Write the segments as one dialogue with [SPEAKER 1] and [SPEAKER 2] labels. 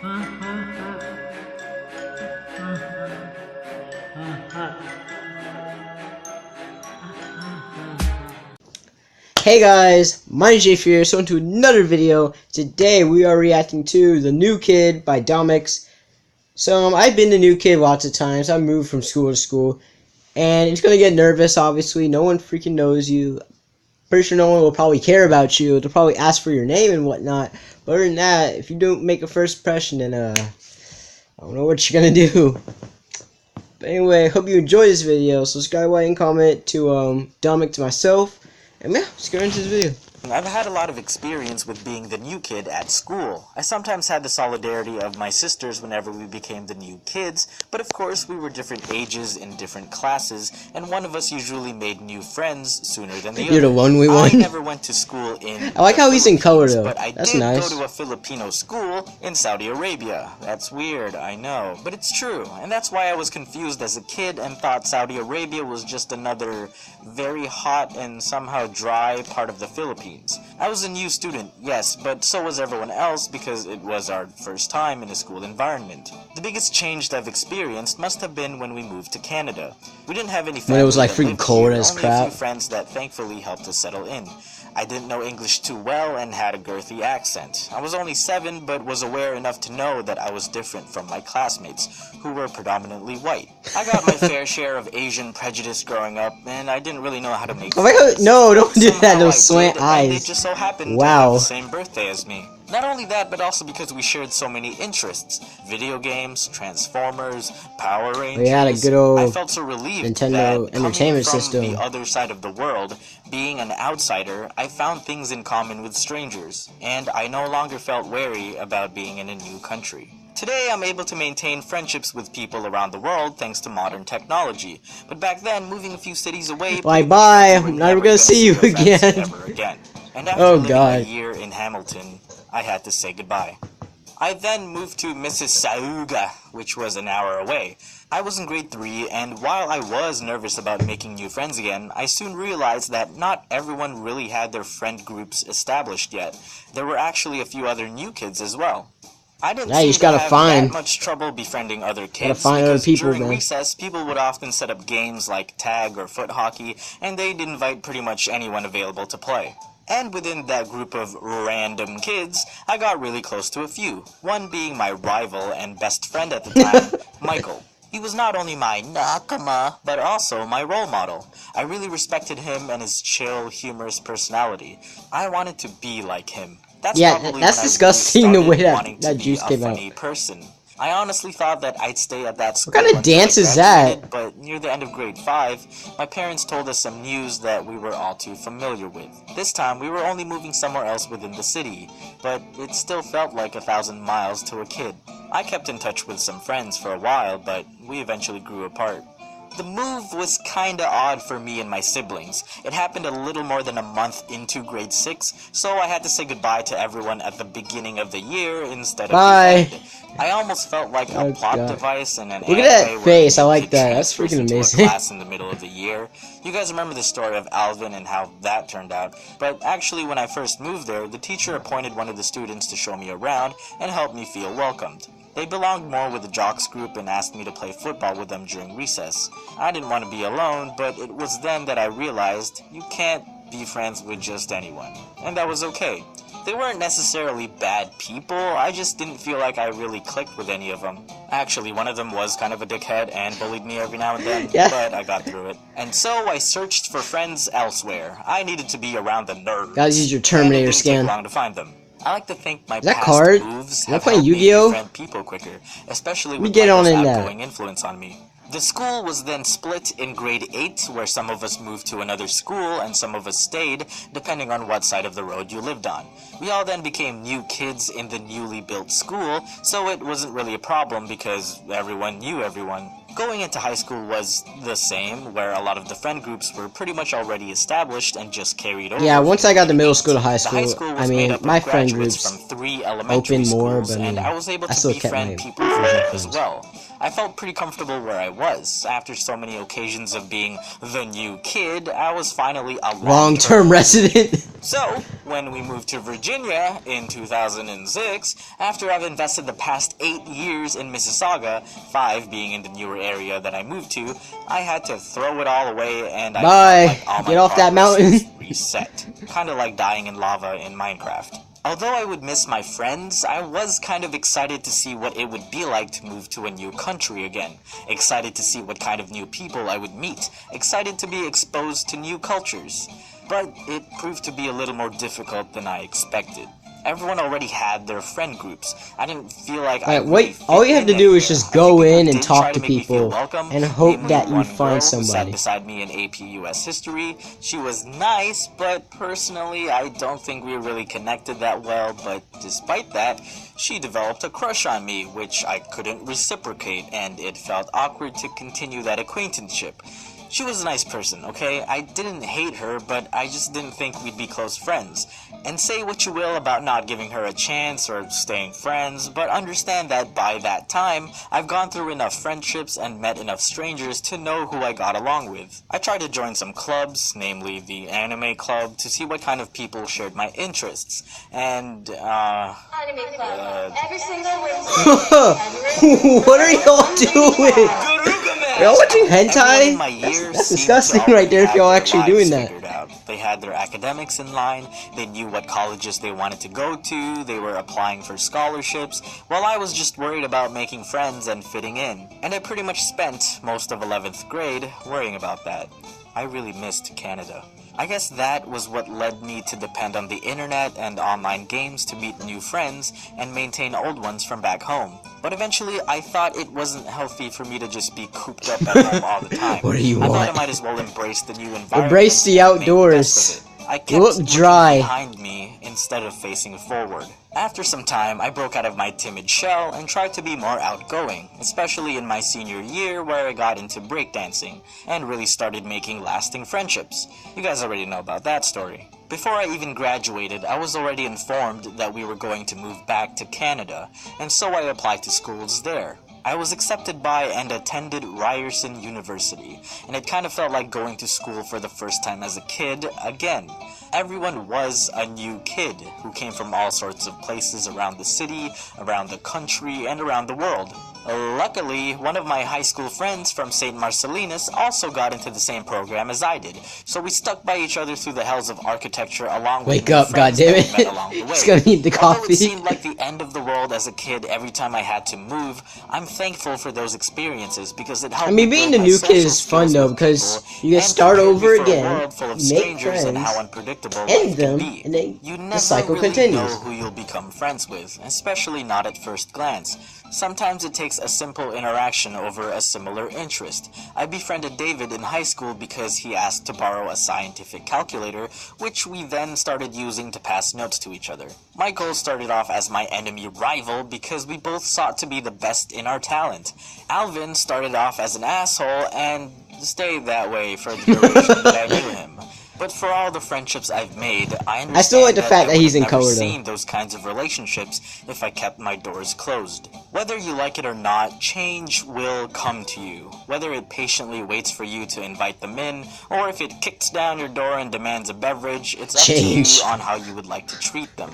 [SPEAKER 1] Hey guys, my name's Jay Fear, so into another video. Today we are reacting to The New Kid by Domics. So I've been the new kid lots of times. I moved from school to school, and it's gonna get nervous. Obviously, no one freaking knows you. Pretty sure no one will probably care about you. They'll probably ask for your name and whatnot. But other than that, if you don't make a first impression, then I don't know what you're gonna do. But anyway, hope you enjoy this video. Subscribe, like, and comment to Domics, myself. And yeah, let's get into this video.
[SPEAKER 2] I've had a lot of experience with being the new kid at school. I sometimes had the solidarity of my sisters whenever we became the new kids, but of course we were different ages in different classes, and one of us usually made new friends sooner than the other.
[SPEAKER 1] You're the lonely one.
[SPEAKER 2] I never went to school in
[SPEAKER 1] I like how he's in color though.
[SPEAKER 2] But I
[SPEAKER 1] That's
[SPEAKER 2] did
[SPEAKER 1] nice.
[SPEAKER 2] go to a Filipino school in Saudi Arabia. That's weird, I know, but it's true, and that's why I was confused as a kid and thought Saudi Arabia was just another very hot and somehow dry part of the Philippines. I was a new student, yes, but so was everyone else because it was our first time in a school environment. The biggest change that I've experienced must have been when we moved to Canada. We didn't have any friends.
[SPEAKER 1] When it was like
[SPEAKER 2] that
[SPEAKER 1] freaking
[SPEAKER 2] lived
[SPEAKER 1] cold
[SPEAKER 2] here,
[SPEAKER 1] as
[SPEAKER 2] only
[SPEAKER 1] crap.
[SPEAKER 2] a few friends that thankfully helped us settle in. I didn't know English too well and had a girthy accent. I was only 7, but was aware enough to know that I was different from my classmates, who were predominantly white. I got my fair share of Asian prejudice growing up, and I didn't really know how to make friends.
[SPEAKER 1] No, don't do that,
[SPEAKER 2] Somehow
[SPEAKER 1] those
[SPEAKER 2] I
[SPEAKER 1] slant
[SPEAKER 2] did, and
[SPEAKER 1] eyes.
[SPEAKER 2] they just so happened to
[SPEAKER 1] Wow.
[SPEAKER 2] have the same birthday as me. Not only that, but also because we shared so many interests. Video games, Transformers, Power Rangers.
[SPEAKER 1] We had a good old
[SPEAKER 2] I felt so relieved
[SPEAKER 1] Nintendo
[SPEAKER 2] that
[SPEAKER 1] Entertainment
[SPEAKER 2] coming from
[SPEAKER 1] System.
[SPEAKER 2] the other side of the world, being an outsider, I found things in common with strangers, and I no longer felt wary about being in a new country. Today, I'm able to maintain friendships with people around the world thanks to modern technology. But back then, moving a few cities away...
[SPEAKER 1] Bye bye, I'm never gonna see you again.
[SPEAKER 2] Ever again. And after
[SPEAKER 1] Oh
[SPEAKER 2] living
[SPEAKER 1] god.
[SPEAKER 2] a year in Hamilton, I had to say goodbye. I then moved to Mississauga, which was an hour away. I was in grade 3, and while I was nervous about making new friends again, I soon realized that not everyone really had their friend groups established yet. There were actually a few other new kids as well. I didn't seem to have that much trouble befriending other kids because during recess, people would often set up games like tag or foot hockey, and they'd invite pretty much anyone available to play. And within that group of random kids, I got really close to a few, one being my rival and best friend at the time, Michael. He was not only my nakama, but also my role model. I really respected him and his chill, humorous personality. I wanted to be like him. That's
[SPEAKER 1] disgusting the way that juice came out.
[SPEAKER 2] Funny person. I honestly thought that I'd stay at that school.
[SPEAKER 1] What kind of dance is that?
[SPEAKER 2] But near the end of grade 5, my parents told us some news that we were all too familiar with. This time, we were only moving somewhere else within the city, but it still felt like 1,000 miles to a kid. I kept in touch with some friends for a while, but we eventually grew apart. The move was kinda odd for me and my siblings. It happened a little more than a month into grade 6, so I had to say goodbye to everyone at the beginning of the year instead of the end. I almost felt like a plot device in an
[SPEAKER 1] Look at that face, I like that. That's freaking amazing.
[SPEAKER 2] Class in the middle of the year. You guys remember the story of Alvin and how that turned out, but actually when I first moved there, the teacher appointed one of the students to show me around and help me feel welcomed. They belonged more with the jocks group and asked me to play football with them during recess. I didn't want to be alone, but it was then that I realized you can't be friends with just anyone, and that was okay. They weren't necessarily bad people, I just didn't feel like I really clicked with any of them. Actually, one of them was kind of a dickhead and bullied me every now and then, but I got through it. And so I searched for friends elsewhere. I needed to be around the nerds.
[SPEAKER 1] Guys, use your Terminator scan.
[SPEAKER 2] It didn't take long to find them. I like to think my past moves have
[SPEAKER 1] playing
[SPEAKER 2] helped me
[SPEAKER 1] Yu-Gi-Oh?
[SPEAKER 2] befriend people quicker, especially with
[SPEAKER 1] Michael's
[SPEAKER 2] outgoing influence on me. The school was then split in grade 8, where some of us moved to another school and some of us stayed, depending on what side of the road you lived on. We all then became new kids in the newly built school, so it wasn't really a problem because everyone knew everyone. Going into high school was the same, where a lot of the friend groups were pretty much already established and just carried over.
[SPEAKER 1] Yeah, once I got to middle school to high school, I mean, my friend groups
[SPEAKER 2] from 3 elementary
[SPEAKER 1] opened more,
[SPEAKER 2] schools,
[SPEAKER 1] but
[SPEAKER 2] and I was able
[SPEAKER 1] I
[SPEAKER 2] to
[SPEAKER 1] still kept
[SPEAKER 2] befriend
[SPEAKER 1] my
[SPEAKER 2] people from there as well. I felt pretty comfortable where I was. After so many occasions of being the new kid, I was finally a
[SPEAKER 1] long-term resident.
[SPEAKER 2] So, when we moved to Virginia in 2006, after I've invested the past 8 years in Mississauga, 5 being in the newer area that I moved to, I had to throw it all away and I
[SPEAKER 1] Bye.
[SPEAKER 2] felt like all my
[SPEAKER 1] Get off that
[SPEAKER 2] progress
[SPEAKER 1] mountain.
[SPEAKER 2] was reset. Kinda like dying in lava in Minecraft. Although I would miss my friends, I was kind of excited to see what it would be like to move to a new country again. Excited to see what kind of new people I would meet. Excited to be exposed to new cultures. But it proved to be a little more difficult than I expected. Everyone already had their friend groups. I didn't feel like I really fit
[SPEAKER 1] all you have to
[SPEAKER 2] in
[SPEAKER 1] do is
[SPEAKER 2] anywhere.
[SPEAKER 1] just
[SPEAKER 2] I
[SPEAKER 1] go
[SPEAKER 2] think people
[SPEAKER 1] in and
[SPEAKER 2] did
[SPEAKER 1] talk
[SPEAKER 2] try
[SPEAKER 1] to
[SPEAKER 2] make me feel
[SPEAKER 1] people
[SPEAKER 2] welcome,
[SPEAKER 1] and hope
[SPEAKER 2] namely
[SPEAKER 1] that you
[SPEAKER 2] one
[SPEAKER 1] find
[SPEAKER 2] girl who sat
[SPEAKER 1] somebody.
[SPEAKER 2] beside me in AP US History. She was nice, but personally I don't think we really connected that well, but despite that, she developed a crush on me, which I couldn't reciprocate, and it felt awkward to continue that acquaintanceship. She was a nice person, okay? I didn't hate her, but I just didn't think we'd be close friends. And say what you will about not giving her a chance or staying friends, but understand that by that time, I've gone through enough friendships and met enough strangers to know who I got along with. I tried to join some clubs, namely the anime club, to see what kind of people shared my interests. And,
[SPEAKER 3] Anime club. Every single Wednesday.
[SPEAKER 1] What are y'all doing? Are y'all watching hentai? That's disgusting right there if y'all actually doing that.
[SPEAKER 2] They had their academics in line, they knew what colleges they wanted to go to, they were applying for scholarships, while I was just worried about making friends and fitting in. And I pretty much spent most of 11th grade worrying about that. I really missed Canada. I guess that was what led me to depend on the internet and online games to meet new friends and maintain old ones from back home. But eventually, I thought it wasn't healthy for me to just be cooped up at home all the time.
[SPEAKER 1] What do you
[SPEAKER 2] I
[SPEAKER 1] want?
[SPEAKER 2] thought I might as well embrace the new environment.
[SPEAKER 1] Embrace the
[SPEAKER 2] and make the best
[SPEAKER 1] outdoors.
[SPEAKER 2] of it. I kept
[SPEAKER 1] You look
[SPEAKER 2] looking
[SPEAKER 1] dry.
[SPEAKER 2] behind me instead of facing forward. After some time, I broke out of my timid shell and tried to be more outgoing, especially in my senior year where I got into breakdancing and really started making lasting friendships. You guys already know about that story. Before I even graduated, I was already informed that we were going to move back to Canada, and so I applied to schools there. I was accepted by and attended Ryerson University, and it kind of felt like going to school for the first time as a kid again. Everyone was a new kid who came from all sorts of places around the city, around the country, and around the world. Luckily, one of my high school friends from St. Marcellinus also got into the same program as I did, so we stuck by each other through the hells of architecture along with
[SPEAKER 1] Wake
[SPEAKER 2] new
[SPEAKER 1] up,
[SPEAKER 2] friends that we
[SPEAKER 1] goddammit.
[SPEAKER 2] met along the way.
[SPEAKER 1] He's gonna need the
[SPEAKER 2] Although
[SPEAKER 1] coffee.
[SPEAKER 2] it seemed like the end of the world as a kid every time I had to move, I'm thankful for those experiences because it helped
[SPEAKER 1] I mean,
[SPEAKER 2] me
[SPEAKER 1] being
[SPEAKER 2] build
[SPEAKER 1] the
[SPEAKER 2] my
[SPEAKER 1] new
[SPEAKER 2] social
[SPEAKER 1] kid is fun
[SPEAKER 2] skills
[SPEAKER 1] though
[SPEAKER 2] with
[SPEAKER 1] because
[SPEAKER 2] people
[SPEAKER 1] you get
[SPEAKER 2] and
[SPEAKER 1] start
[SPEAKER 2] prepared me
[SPEAKER 1] over
[SPEAKER 2] for a
[SPEAKER 1] again,
[SPEAKER 2] world full of
[SPEAKER 1] make
[SPEAKER 2] strangers and
[SPEAKER 1] friends,
[SPEAKER 2] how unpredictable
[SPEAKER 1] end
[SPEAKER 2] life can
[SPEAKER 1] them,
[SPEAKER 2] be.
[SPEAKER 1] and then
[SPEAKER 2] You
[SPEAKER 1] the
[SPEAKER 2] never
[SPEAKER 1] cycle
[SPEAKER 2] really
[SPEAKER 1] continues.
[SPEAKER 2] know who you'll become friends with, especially not at first glance. Sometimes it takes a simple interaction over a similar interest. I befriended David in high school because he asked to borrow a scientific calculator, which we then started using to pass notes to each other. Michael started off as my enemy rival because we both sought to be the best in our talent. Alvin started off as an asshole and stayed that way for the duration that I knew him. But for all the friendships I've made, I understand
[SPEAKER 1] I still like the fact that
[SPEAKER 2] I
[SPEAKER 1] he's in
[SPEAKER 2] would have never
[SPEAKER 1] color, though.
[SPEAKER 2] seen those kinds of relationships if I kept my doors closed. Whether you like it or not, change will come to you. Whether it patiently waits for you to invite them in, or if it kicks down your door and demands a beverage, it's up
[SPEAKER 1] Change.
[SPEAKER 2] to you on how you would like to treat them.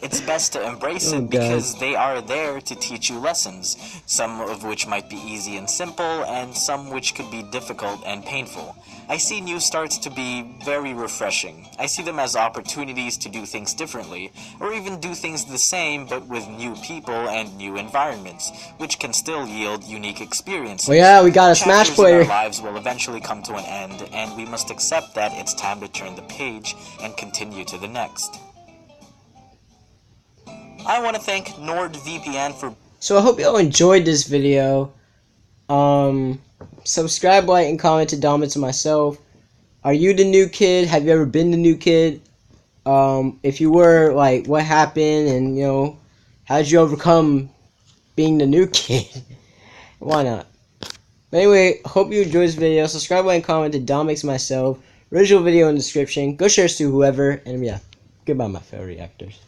[SPEAKER 2] It's best to embrace
[SPEAKER 1] Oh,
[SPEAKER 2] it
[SPEAKER 1] God.
[SPEAKER 2] because they are there to teach you lessons, some of which might be easy and simple, and some which could be difficult and painful. I see new starts to be very refreshing. I see them as opportunities to do things differently, or even do things the same but with new people and new environments, which can still yield unique experiences.
[SPEAKER 1] Well, yeah, we got a Smash
[SPEAKER 2] Chapters in
[SPEAKER 1] player.
[SPEAKER 2] our lives will eventually come to an end, and we must accept that it's time to turn the page and continue to the next. I want to thank NordVPN for...
[SPEAKER 1] So I hope y'all enjoyed this video. Subscribe, like, and comment to Domics and myself. Are you the new kid? Have you ever been the new kid? If you were, like, what happened? And, you know, how'd you overcome being the new kid? Why not? But anyway, hope you enjoyed this video. Subscribe, like, and comment to Domics and myself. Original video in the description. Go share this to whoever. And yeah, goodbye, my favorite reactors.